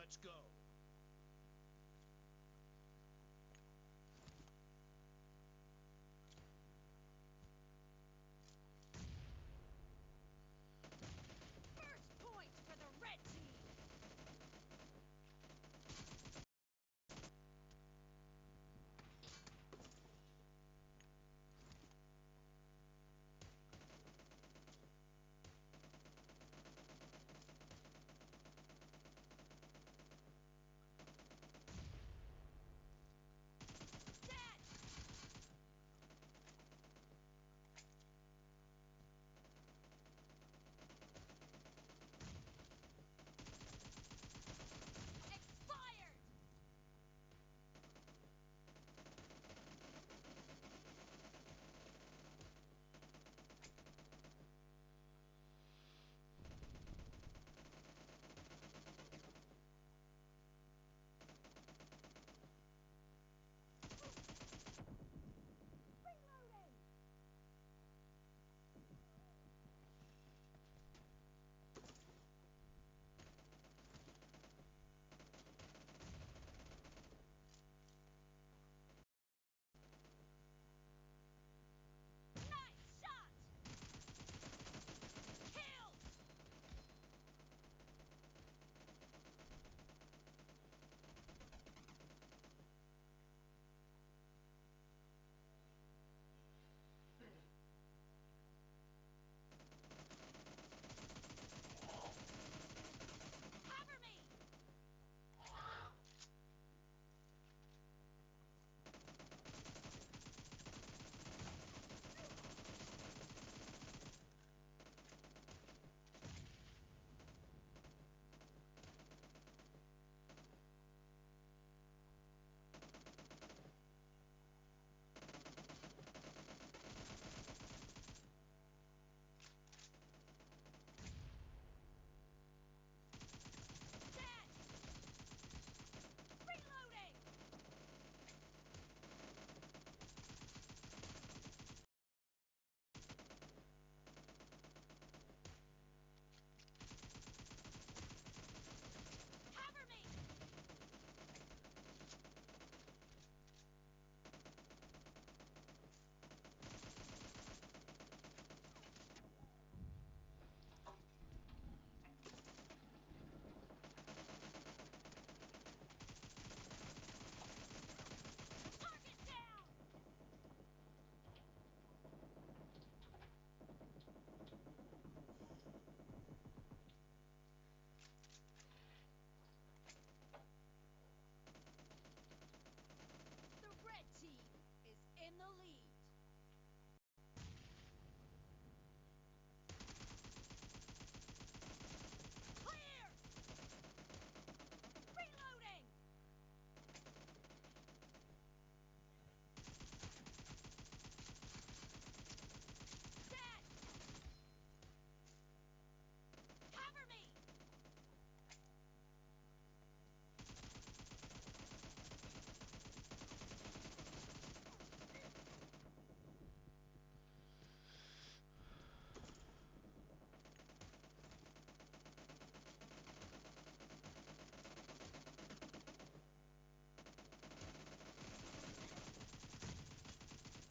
Let's go. First point for the red team! Expired! Reloading! Nice shot! Kill! Cover me! Dead! Reloading! Cover me! Target down! The red team is in the lead. Clear! Reloading! Dead! Cover me!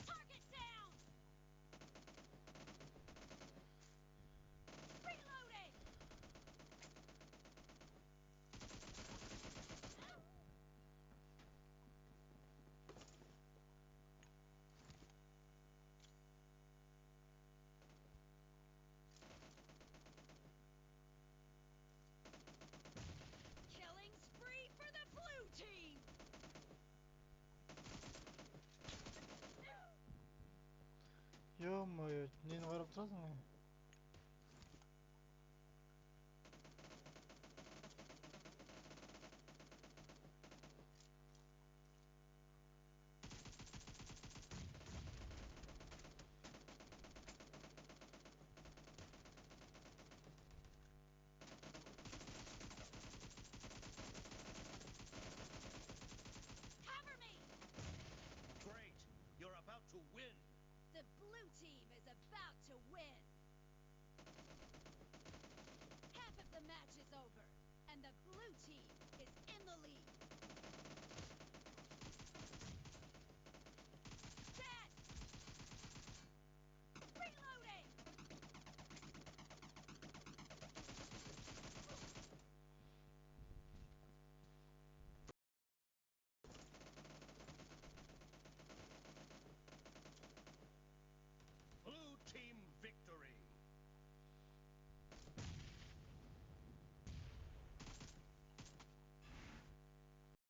Target down! Reloading! Killing spree for the blue team! ё-моё, нени карап турасың? Cover me! Great. You're about to win. The blue team is about to win! Half of the match is over.